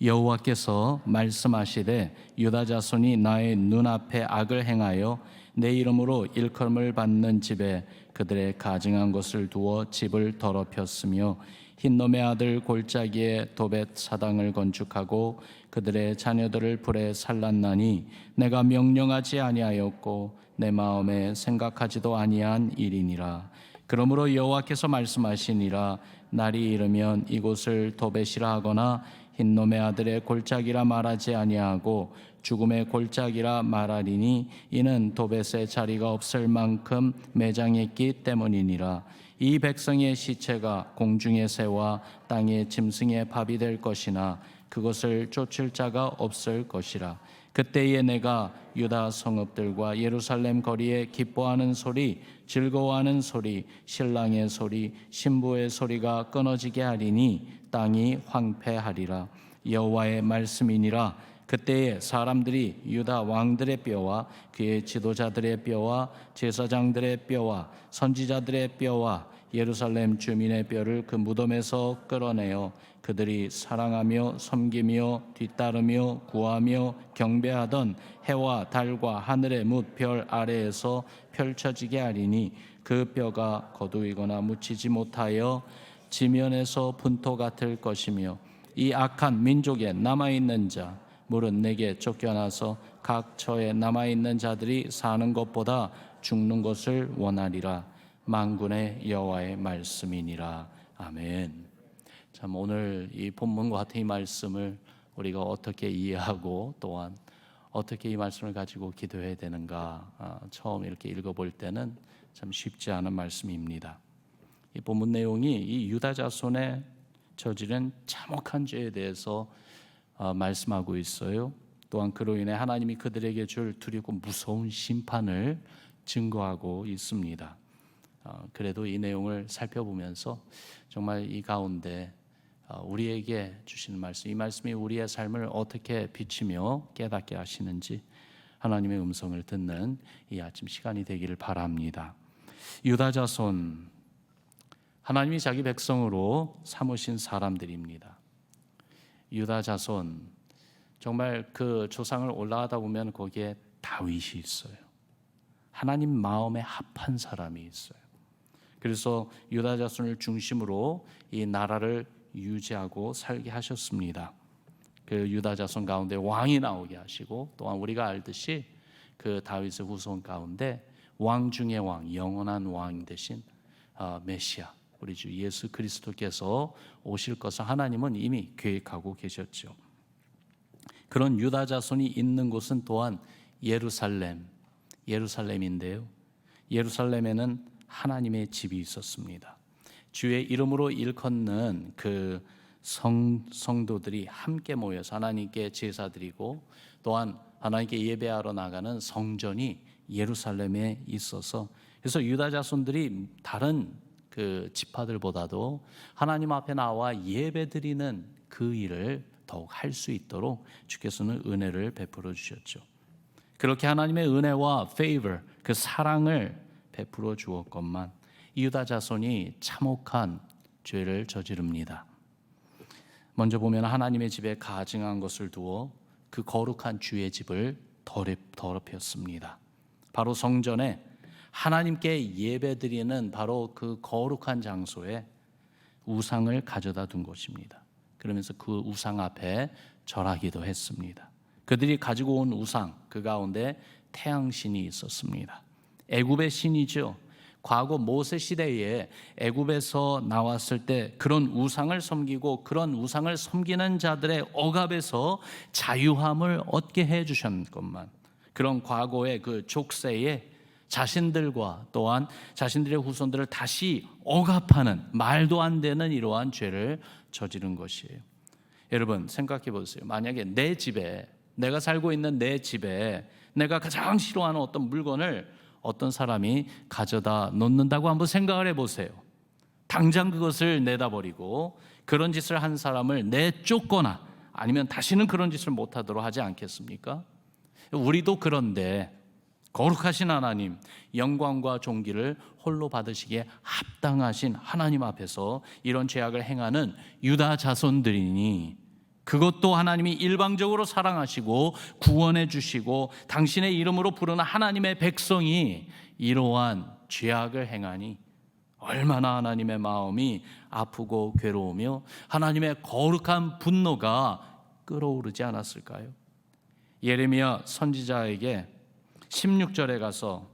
여호와께서 말씀하시되 유다 자손이 나의 눈앞에 악을 행하여 내 이름으로 일컬음을 받는 집에 그들의 가증한 것을 두어 집을 더럽혔으며 흰놈의 아들 골짜기에 도벳 사당을 건축하고 그들의 자녀들을 불에 살랐나니 내가 명령하지 아니하였고 내 마음에 생각하지도 아니한 일이니라. 그러므로 여호와께서 말씀하시니라. 날이 이르면 이곳을 도벳이라 하거나 흰놈의 아들의 골짜기라 말하지 아니하고 죽음의 골짜기라 말하리니 이는 도벳의 자리가 없을 만큼 매장했기 때문이니라. 이 백성의 시체가 공중의 새와 땅의 짐승의 밥이 될 것이나 그것을 쫓을 자가 없을 것이라. 그때에 내가 유다 성읍들과 예루살렘 거리에 기뻐하는 소리, 즐거워하는 소리, 신랑의 소리, 신부의 소리가 끊어지게 하리니 땅이 황폐하리라. 여호와의 말씀이니라. 그때에 사람들이 유다 왕들의 뼈와 그의 지도자들의 뼈와 제사장들의 뼈와 선지자들의 뼈와 예루살렘 주민의 뼈를 그 무덤에서 끌어내어 그들이 사랑하며 섬기며 뒤따르며 구하며 경배하던 해와 달과 하늘의 뭇 별 아래에서 펼쳐지게 하리니 그 뼈가 거두이거나 묻히지 못하여 지면에서 분토 같을 것이며 이 악한 민족에 남아있는 자 물은 내게 쫓겨나서 각 처에 남아있는 자들이 사는 것보다 죽는 것을 원하리라. 만군의 여호와의 말씀이니라. 아멘. 참 오늘 이 본문과 같은 이 말씀을 우리가 어떻게 이해하고 또한 어떻게 이 말씀을 가지고 기도해야 되는가, 처음 이렇게 읽어볼 때는 참 쉽지 않은 말씀입니다. 이 본문 내용이 이 유다 자손의 저지른 참혹한 죄에 대해서 말씀하고 있어요. 또한 그로 인해 하나님이 그들에게 줄 두렵고 무서운 심판을 증거하고 있습니다. 그래도 이 내용을 살펴보면서 정말 이 가운데 우리에게 주시는 말씀, 이 말씀이 우리의 삶을 어떻게 비치며 깨닫게 하시는지 하나님의 음성을 듣는 이 아침 시간이 되기를 바랍니다. 유다 자손, 하나님이 자기 백성으로 삼으신 사람들입니다. 유다 자손, 정말 그 조상을 올라가다 보면 거기에 다윗이 있어요. 하나님 마음에 합한 사람이 있어요. 그래서 유다 자손을 중심으로 이 나라를 유지하고 살게 하셨습니다. 그 유다 자손 가운데 왕이 나오게 하시고 또한 우리가 알듯이 그 다윗의 후손 가운데 왕 중의 왕, 영원한 왕 되신 메시아 우리 주 예수 그리스도께서 오실 것을 하나님은 이미 계획하고 계셨죠. 그런 유다 자손이 있는 곳은 또한 예루살렘인데요. 예루살렘에는 하나님의 집이 있었습니다. 주의 이름으로 일컫는 그 성도들이 함께 모여서 하나님께 제사드리고 또한 하나님께 예배하러 나가는 성전이 예루살렘에 있어서, 그래서 유다 자손들이 다른 그 지파들보다도 하나님 앞에 나와 예배드리는 그 일을 더욱 할 수 있도록 주께서는 은혜를 베풀어 주셨죠. 그렇게 하나님의 은혜와 favor, 그 사랑을 베풀어 주었건만 유다 자손이 참혹한 죄를 저지릅니다. 먼저 보면 하나님의 집에 가증한 것을 두어 그 거룩한 주의 집을 더럽혔습니다. 바로 성전에 하나님께 예배드리는 바로 그 거룩한 장소에 우상을 가져다 둔 것입니다. 그러면서 그 우상 앞에 절하기도 했습니다. 그들이 가지고 온 우상, 그 가운데 태양신이 있었습니다. 애굽의 신이죠. 과거 모세 시대에 애굽에서 나왔을 때 그런 우상을 섬기고 그런 우상을 섬기는 자들의 억압에서 자유함을 얻게 해주셨건만, 그런 과거의 그 족쇄에 자신들과 또한 자신들의 후손들을 다시 억압하는 말도 안 되는 이러한 죄를 저지른 것이에요. 여러분 생각해 보세요. 만약에 내 집에, 내가 살고 있는 내 집에 내가 가장 싫어하는 어떤 물건을 어떤 사람이 가져다 놓는다고 한번 생각을 해보세요. 당장 그것을 내다버리고 그런 짓을 한 사람을 내쫓거나 아니면 다시는 그런 짓을 못하도록 하지 않겠습니까? 우리도 그런데 거룩하신 하나님, 영광과 존귀를 홀로 받으시기에 합당하신 하나님 앞에서 이런 죄악을 행하는 유다 자손들이니 그것도 하나님이 일방적으로 사랑하시고 구원해 주시고 당신의 이름으로 부르는 하나님의 백성이 이러한 죄악을 행하니 얼마나 하나님의 마음이 아프고 괴로우며 하나님의 거룩한 분노가 끓어오르지 않았을까요? 예레미야 선지자에게 16절에 가서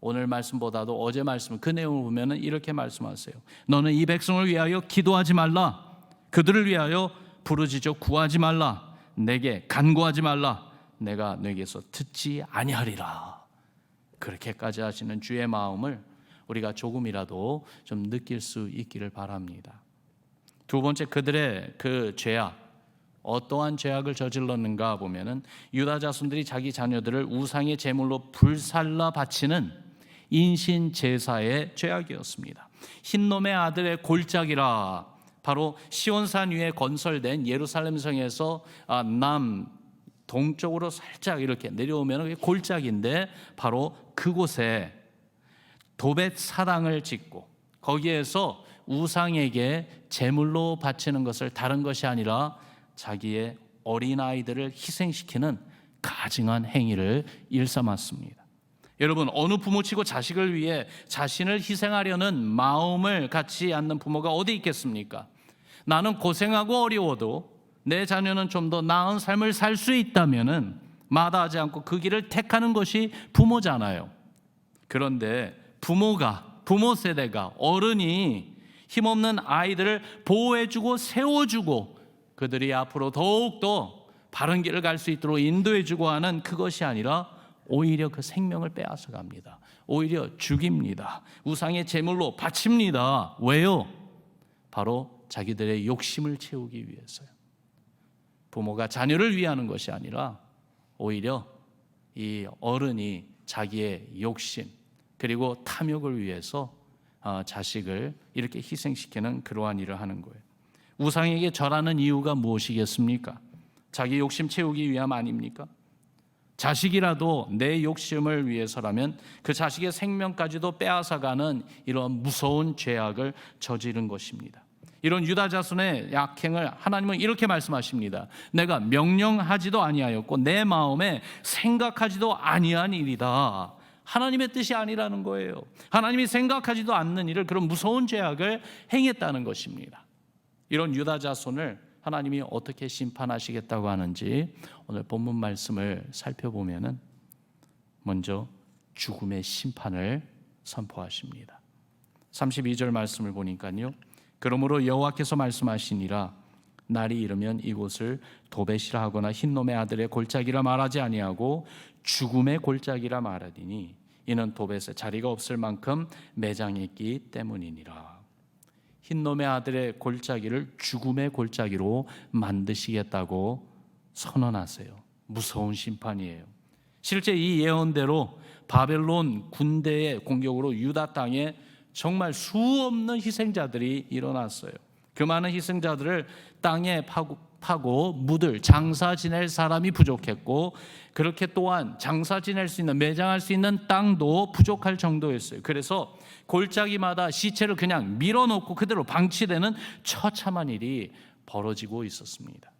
오늘 말씀보다도 어제 말씀 그 내용을 보면 이렇게 말씀하세요. 너는 이 백성을 위하여 기도하지 말라. 그들을 위하여 부르짖어 구하지 말라. 내게 간구하지 말라. 내가 너에게서 듣지 아니하리라. 그렇게까지 하시는 주의 마음을 우리가 조금이라도 좀 느낄 수 있기를 바랍니다. 두 번째, 그들의 그 죄악, 어떠한 죄악을 저질렀는가 보면은 유다 자손들이 자기 자녀들을 우상의 제물로 불살라 바치는 인신 제사의 죄악이었습니다. 흰놈의 아들의 골짜기라, 바로 시온산 위에 건설된 예루살렘 성에서 남 동쪽으로 살짝 이렇게 내려오면 골짜기인데 바로 그곳에 도벳 사당을 짓고 거기에서 우상에게 제물로 바치는 것을 다른 것이 아니라 자기의 어린아이들을 희생시키는 가증한 행위를 일삼았습니다. 여러분, 어느 부모치고 자식을 위해 자신을 희생하려는 마음을 갖지 않는 부모가 어디 있겠습니까? 나는 고생하고 어려워도 내 자녀는 좀 더 나은 삶을 살 수 있다면은 마다하지 않고 그 길을 택하는 것이 부모잖아요. 그런데 부모 세대가, 어른이 힘없는 아이들을 보호해주고 세워주고 그들이 앞으로 더욱더 바른 길을 갈 수 있도록 인도해주고 하는 그것이 아니라 오히려 그 생명을 빼앗아 갑니다. 오히려 죽입니다. 우상의 제물로 바칩니다. 왜요? 바로 자기들의 욕심을 채우기 위해서요. 부모가 자녀를 위하는 것이 아니라 오히려 이 어른이 자기의 욕심 그리고 탐욕을 위해서 자식을 이렇게 희생시키는 그러한 일을 하는 거예요. 우상에게 절하는 이유가 무엇이겠습니까? 자기 욕심 채우기 위함 아닙니까? 자식이라도 내 욕심을 위해서라면 그 자식의 생명까지도 빼앗아가는 이런 무서운 죄악을 저지른 것입니다. 이런 유다 자손의 약행을 하나님은 이렇게 말씀하십니다. 내가 명령하지도 아니하였고 내 마음에 생각하지도 아니한 일이다. 하나님의 뜻이 아니라는 거예요. 하나님이 생각하지도 않는 일을, 그런 무서운 죄악을 행했다는 것입니다. 이런 유다 자손을 하나님이 어떻게 심판하시겠다고 하는지 오늘 본문 말씀을 살펴보면은 먼저 죽음의 심판을 선포하십니다. 32절 말씀을 보니까요. 그러므로 여호와께서 말씀하시니라 날이 이르면 이곳을 도벳이라 하거나 흰놈의 아들의 골짜기라 말하지 아니하고 죽음의 골짜기라 말하리니 이는 도벳에 자리가 없을 만큼 매장했기 때문이니라. 흰놈의 아들의 골짜기를 죽음의 골짜기로 만드시겠다고 선언하세요. 무서운 심판이에요. 실제 이 예언대로 바벨론 군대의 공격으로 유다 땅에 정말 수없는 희생자들이 일어났어요. 그 많은 희생자들을 땅에 파고 묻을, 장사 지낼 사람이 부족했고, 그렇게 또한 장사 지낼 수 있는, 매장할 수 있는 땅도 부족할 정도였어요. 그래서 골짜기마다 시체를 그냥 밀어놓고 그대로 방치되는 처참한 일이 벌어지고 있었습니다.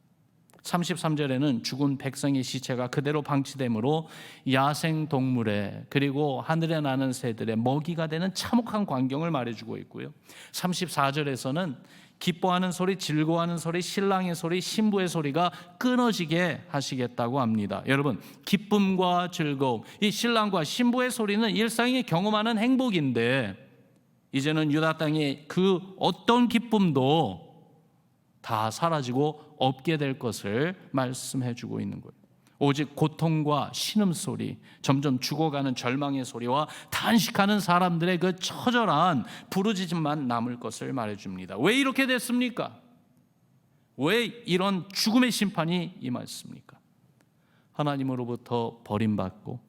33절에는 죽은 백성의 시체가 그대로 방치되므로 야생 동물의 그리고 하늘에 나는 새들의 먹이가 되는 참혹한 광경을 말해주고 있고요. 34절에서는 기뻐하는 소리, 즐거워하는 소리, 신랑의 소리, 신부의 소리가 끊어지게 하시겠다고 합니다. 여러분, 기쁨과 즐거움, 이 신랑과 신부의 소리는 일상에 경험하는 행복인데 이제는 유다 땅의 그 어떤 기쁨도 다 사라지고 없게 될 것을 말씀해 주고 있는 거예요. 오직 고통과 신음소리, 점점 죽어가는 절망의 소리와 탄식하는 사람들의 그 처절한 부르짖음만 남을 것을 말해줍니다. 왜 이렇게 됐습니까? 왜 이런 죽음의 심판이 임했습니까? 하나님으로부터 버림받고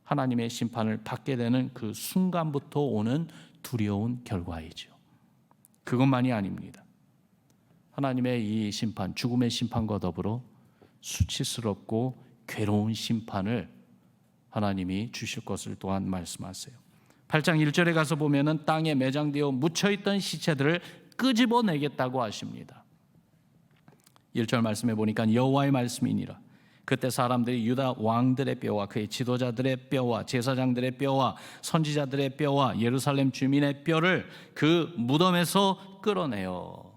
하나님의 심판을 받게 되는 그 순간부터 오는 두려운 결과이죠. 그것만이 아닙니다. 하나님의 이 심판, 죽음의 심판과 더불어 수치스럽고 괴로운 심판을 하나님이 주실 것을 또한 말씀하세요. 8장 1절에 가서 보면은 땅에 매장되어 묻혀있던 시체들을 끄집어내겠다고 하십니다. 1절 말씀해 보니까 여호와의 말씀이니라. 그때 사람들이 유다 왕들의 뼈와 그의 지도자들의 뼈와 제사장들의 뼈와 선지자들의 뼈와 예루살렘 주민의 뼈를 그 무덤에서 끌어내요.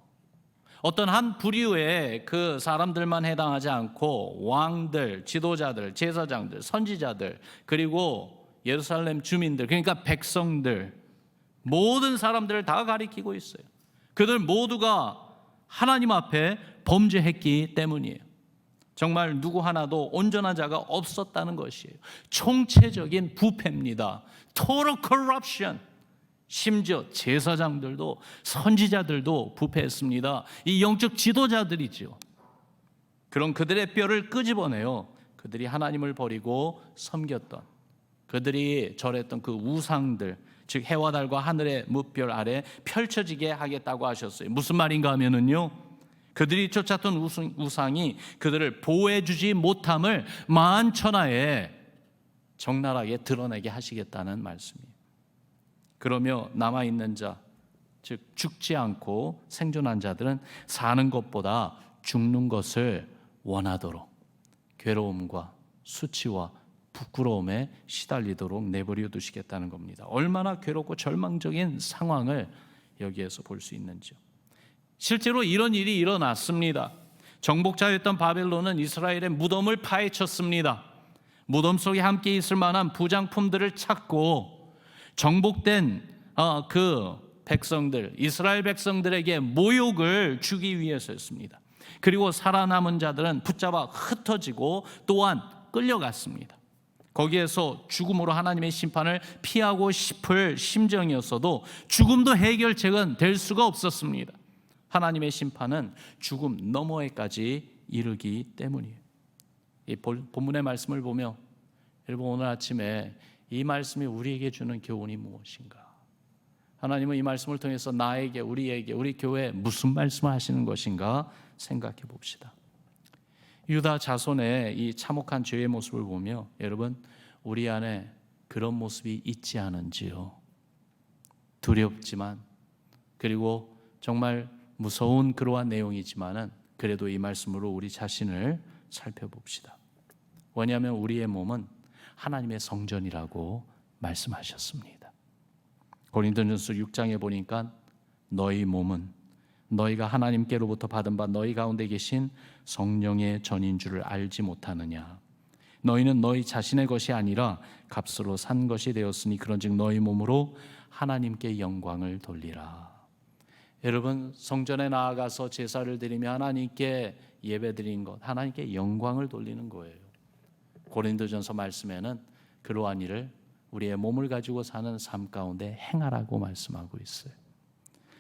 어떤 한 부류의 그 사람들만 해당하지 않고 왕들, 지도자들, 제사장들, 선지자들, 그리고 예루살렘 주민들, 그러니까 백성들, 모든 사람들을 다 가리키고 있어요. 그들 모두가 하나님 앞에 범죄했기 때문이에요. 정말 누구 하나도 온전한 자가 없었다는 것이에요. 총체적인 부패입니다. Total corruption. 심지어 제사장들도 선지자들도 부패했습니다. 이 영적 지도자들이죠. 그런 그들의 뼈를 끄집어내요. 그들이 하나님을 버리고 섬겼던, 그들이 절했던 그 우상들, 즉 해와 달과 하늘의 무별 아래 펼쳐지게 하겠다고 하셨어요. 무슨 말인가 하면은요, 그들이 쫓았던 우상이 그들을 보호해주지 못함을 만천하에 적나라하게 드러내게 하시겠다는 말씀이에요. 그러며 남아있는 자, 즉 죽지 않고 생존한 자들은 사는 것보다 죽는 것을 원하도록 괴로움과 수치와 부끄러움에 시달리도록 내버려 두시겠다는 겁니다. 얼마나 괴롭고 절망적인 상황을 여기에서 볼 수 있는지요. 실제로 이런 일이 일어났습니다. 정복자였던 바벨론은 이스라엘의 무덤을 파헤쳤습니다. 무덤 속에 함께 있을 만한 부장품들을 찾고 정복된 그 백성들, 이스라엘 백성들에게 모욕을 주기 위해서였습니다. 그리고 살아남은 자들은 붙잡아 흩어지고 또한 끌려갔습니다. 거기에서 죽음으로 하나님의 심판을 피하고 싶을 심정이었어도 죽음도 해결책은 될 수가 없었습니다. 하나님의 심판은 죽음 너머에까지 이르기 때문이에요. 이 본문의 말씀을 보며 여러분, 오늘 아침에 이 말씀이 우리에게 주는 교훈이 무엇인가? 하나님은 이 말씀을 통해서 나에게, 우리에게, 우리 교회에 무슨 말씀을 하시는 것인가 생각해 봅시다. 유다 자손의 이 참혹한 죄의 모습을 보며 여러분, 우리 안에 그런 모습이 있지 않은지요? 두렵지만, 그리고 정말 무서운 그러한 내용이지만은 그래도 이 말씀으로 우리 자신을 살펴봅시다. 왜냐하면 우리의 몸은 하나님의 성전이라고 말씀하셨습니다. 고린도전서 6장에 보니까 너희 몸은 너희가 하나님께로부터 받은 바 너희 가운데 계신 성령의 전인 줄을 알지 못하느냐. 너희는 너희 자신의 것이 아니라 값으로 산 것이 되었으니 그런즉 너희 몸으로 하나님께 영광을 돌리라. 여러분, 성전에 나아가서 제사를 드리며 하나님께 예배드린 것, 하나님께 영광을 돌리는 거예요. 고린도전서 말씀에는 그러한 일을 우리의 몸을 가지고 사는 삶 가운데 행하라고 말씀하고 있어요.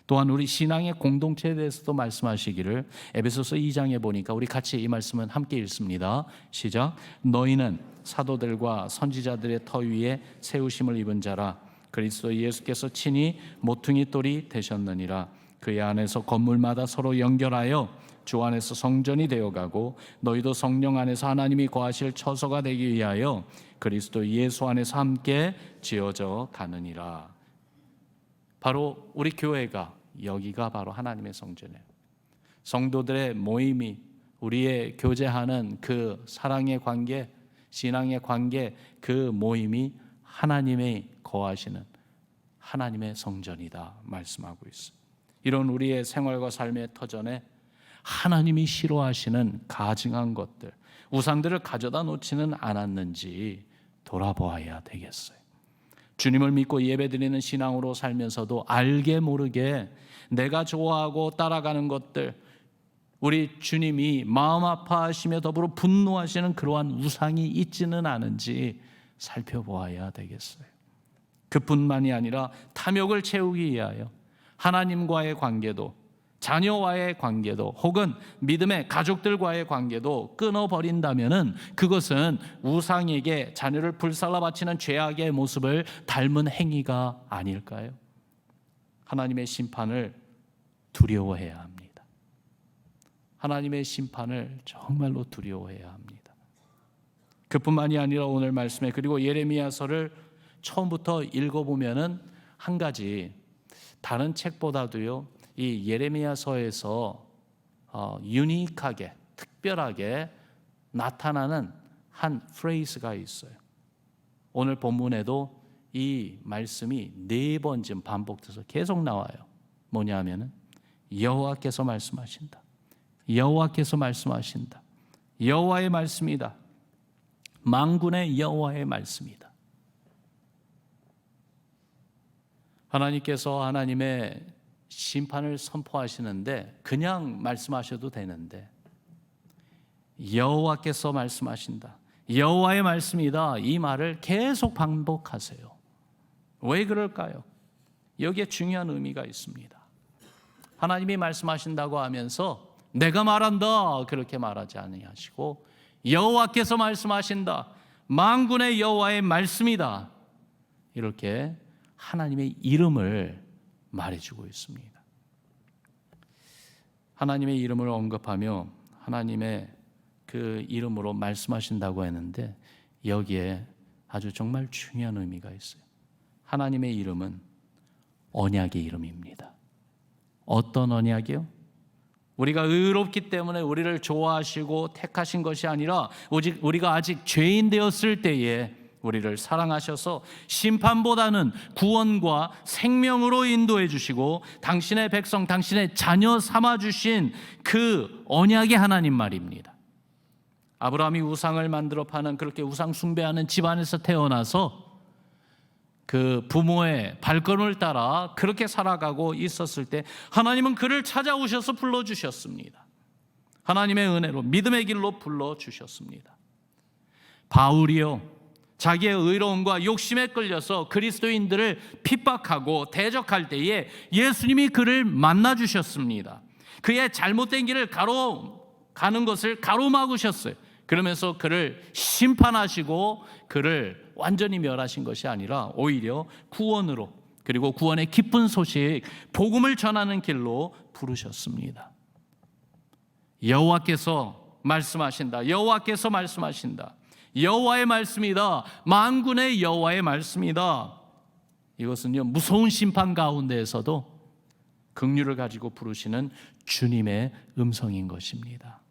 또한 우리 신앙의 공동체에 대해서도 말씀하시기를 에베소서 2장에 보니까 우리 같이 이 말씀은 함께 읽습니다. 시작. 너희는 사도들과 선지자들의 터 위에 세우심을 입은 자라. 그리스도 예수께서 친히 모퉁이 돌이 되셨느니라. 그의 안에서 건물마다 서로 연결하여 주 안에서 성전이 되어가고 너희도 성령 안에서 하나님이 거하실 처소가 되기 위하여 그리스도 예수 안에서 함께 지어져 가느니라. 바로 우리 교회가, 여기가 바로 하나님의 성전이에요. 성도들의 모임이, 우리의 교제하는 그 사랑의 관계, 신앙의 관계, 그 모임이 하나님의 거하시는 하나님의 성전이다 말씀하고 있어요. 이런 우리의 생활과 삶의 터전에 하나님이 싫어하시는 가증한 것들, 우상들을 가져다 놓지는 않았는지 돌아보아야 되겠어요. 주님을 믿고 예배드리는 신앙으로 살면서도 알게 모르게 내가 좋아하고 따라가는 것들, 우리 주님이 마음 아파하시며 더불어 분노하시는 그러한 우상이 있지는 않은지 살펴보아야 되겠어요. 그뿐만이 아니라 탐욕을 채우기 위하여 하나님과의 관계도, 자녀와의 관계도, 혹은 믿음의 가족들과의 관계도 끊어버린다면은 그것은 우상에게 자녀를 불살라 바치는 죄악의 모습을 닮은 행위가 아닐까요? 하나님의 심판을 두려워해야 합니다. 하나님의 심판을 정말로 두려워해야 합니다. 그뿐만이 아니라 오늘 말씀에, 그리고 예레미야서를 처음부터 읽어보면은 한 가지, 다른 책보다도요, 이 예레미야서에서 유니크하게, 특별하게 나타나는 한 프레이즈가 있어요. 오늘 본문에도 이 말씀이 4번 지금 반복돼서 계속 나와요. 뭐냐면은 여호와께서 말씀하신다. 여호와께서 말씀하신다. 여호와의 말씀이다. 만군의 여호와의 말씀이다. 하나님께서 하나님의 심판을 선포하시는데 그냥 말씀하셔도 되는데 여호와께서 말씀하신다. 여호와의 말씀이다. 이 말을 계속 반복하세요. 왜 그럴까요? 여기에 중요한 의미가 있습니다. 하나님이 말씀하신다고 하면서 내가 말한다 그렇게 말하지 아니하시고 여호와께서 말씀하신다. 만군의 여호와의 말씀이다. 이렇게 하나님의 이름을 말해주고 있습니다. 하나님의 이름을 언급하며 하나님의 그 이름으로 말씀하신다고 했는데 여기에 아주 정말 중요한 의미가 있어요. 하나님의 이름은 언약의 이름입니다. 어떤 언약이요? 우리가 의롭기 때문에 우리를 좋아하시고 택하신 것이 아니라 오직 우리가 아직 죄인 되었을 때에 우리를 사랑하셔서 심판보다는 구원과 생명으로 인도해 주시고 당신의 백성, 당신의 자녀 삼아 주신 그 언약의 하나님 말입니다. 아브라함이 우상을 만들어 파는 그렇게 우상 숭배하는 집안에서 태어나서 그 부모의 발걸음을 따라 그렇게 살아가고 있었을 때 하나님은 그를 찾아오셔서 불러주셨습니다. 하나님의 은혜로 믿음의 길로 불러주셨습니다. 바울이요, 자기의 의로움과 욕심에 끌려서 그리스도인들을 핍박하고 대적할 때에 예수님이 그를 만나주셨습니다. 그의 잘못된 길을 가는 것을 가로막으셨어요. 그러면서 그를 심판하시고 그를 완전히 멸하신 것이 아니라 오히려 구원으로, 그리고 구원의 기쁜 소식, 복음을 전하는 길로 부르셨습니다. 여호와께서 말씀하신다. 여호와께서 말씀하신다. 여호와의 말씀이다. 만군의 여호와의 말씀이다. 이것은요, 무서운 심판 가운데에서도 긍휼을 가지고 부르시는 주님의 음성인 것입니다.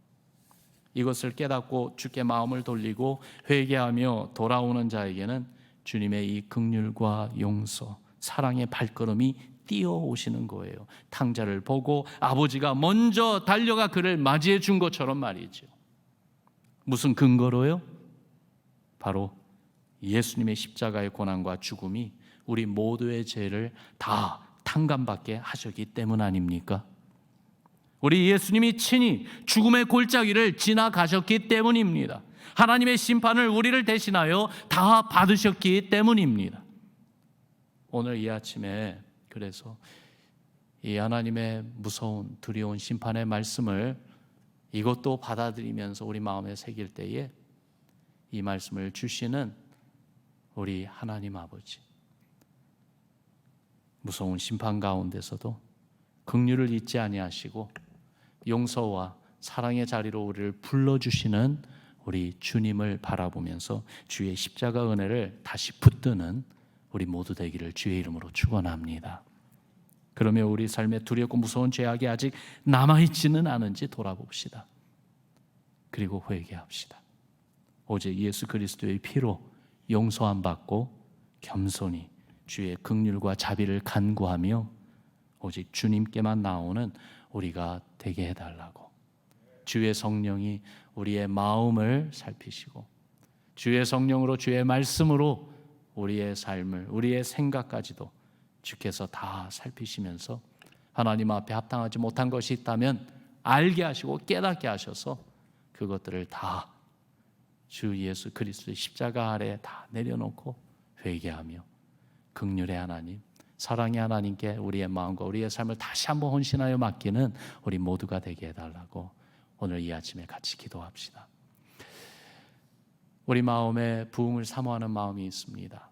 이것을 깨닫고 주께 마음을 돌리고 회개하며 돌아오는 자에게는 주님의 이 긍휼과 용서, 사랑의 발걸음이 뛰어오시는 거예요. 탕자를 보고 아버지가 먼저 달려가 그를 맞이해 준 것처럼 말이죠. 무슨 근거로요? 바로 예수님의 십자가의 고난과 죽음이 우리 모두의 죄를 다 탕감받게 하셨기 때문 아닙니까? 우리 예수님이 친히 죽음의 골짜기를 지나가셨기 때문입니다. 하나님의 심판을 우리를 대신하여 다 받으셨기 때문입니다. 오늘 이 아침에 그래서 이 하나님의 무서운 두려운 심판의 말씀을 이것도 받아들이면서 우리 마음에 새길 때에 이 말씀을 주시는 우리 하나님 아버지, 무서운 심판 가운데서도 긍휼을 잊지 아니하시고 용서와 사랑의 자리로 우리를 불러주시는 우리 주님을 바라보면서 주의 십자가 은혜를 다시 붙드는 우리 모두 되기를 주의 이름으로 축원합니다. 그러면 우리 삶에 두렵고 무서운 죄악이 아직 남아있지는 않은지 돌아봅시다. 그리고 회개합시다. 오직 예수 그리스도의 피로 용서함 받고 겸손히 주의 긍휼과 자비를 간구하며 오직 주님께만 나오는 우리가 되게 해달라고, 주의 성령이 우리의 마음을 살피시고 주의 성령으로 주의 말씀으로 우리의 삶을, 우리의 생각까지도 주께서 다 살피시면서 하나님 앞에 합당하지 못한 것이 있다면 알게 하시고 깨닫게 하셔서 그것들을 다 주 예수 그리스도의 십자가 아래 다 내려놓고 회개하며 긍휼의 하나님, 사랑의 하나님께 우리의 마음과 우리의 삶을 다시 한번 헌신하여 맡기는 우리 모두가 되게 해달라고 오늘 이 아침에 같이 기도합시다. 우리 마음에 부흥을 사모하는 마음이 있습니다.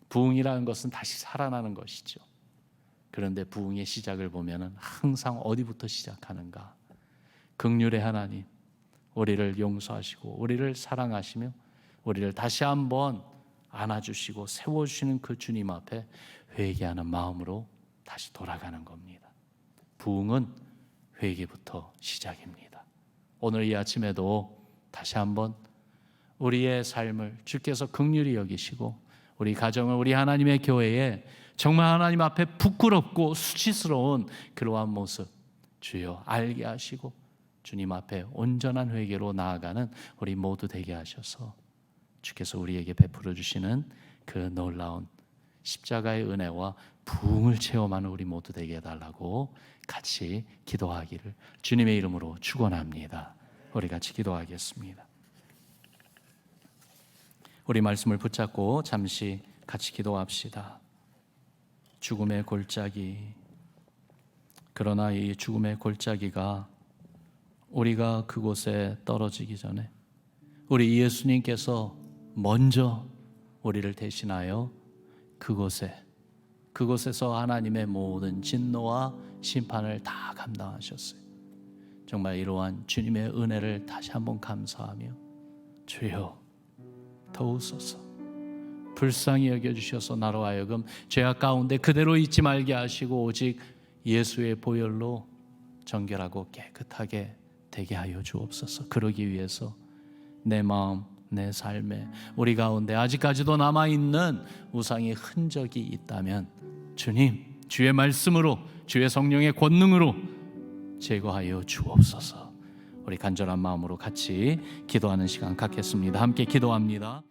부흥이라는 것은 다시 살아나는 것이죠. 그런데 부흥의 시작을 보면 항상 어디부터 시작하는가? 긍휼의 하나님, 우리를 용서하시고 우리를 사랑하시며 우리를 다시 한번 안아주시고 세워주시는 그 주님 앞에 회개하는 마음으로 다시 돌아가는 겁니다. 부흥은 회개부터 시작입니다. 오늘 이 아침에도 다시 한번 우리의 삶을 주께서 긍휼히 여기시고 우리 가정을, 우리 하나님의 교회에 정말 하나님 앞에 부끄럽고 수치스러운 그러한 모습 주여 알게 하시고 주님 앞에 온전한 회개로 나아가는 우리 모두 되게 하셔서 주께서 우리에게 베풀어 주시는 그 놀라운 십자가의 은혜와 부흥을 체험하는 우리 모두 되게 해달라고 같이 기도하기를 주님의 이름으로 축원합니다. 우리 같이 기도하겠습니다. 우리 말씀을 붙잡고 잠시 같이 기도합시다. 죽음의 골짜기, 그러나 이 죽음의 골짜기가 우리가 그곳에 떨어지기 전에 우리 예수님께서 먼저 우리를 대신하여 그곳에서 하나님의 모든 진노와 심판을 다 감당하셨어요. 정말 이러한 주님의 은혜를 다시 한번 감사하며 주여 도우소서, 불쌍히 여겨주셔서 나로 하여금 죄악 가운데 그대로 있지 말게 하시고 오직 예수의 보혈로 정결하고 깨끗하게 되게 하여 주옵소서. 그러기 위해서 내 마음, 내 삶에 우리 가운데 아직까지도 남아있는 우상의 흔적이 있다면 주님, 주의 말씀으로, 주의 성령의 권능으로 제거하여 주옵소서. 우리 간절한 마음으로 같이 기도하는 시간 갖겠습니다. 함께 기도합니다.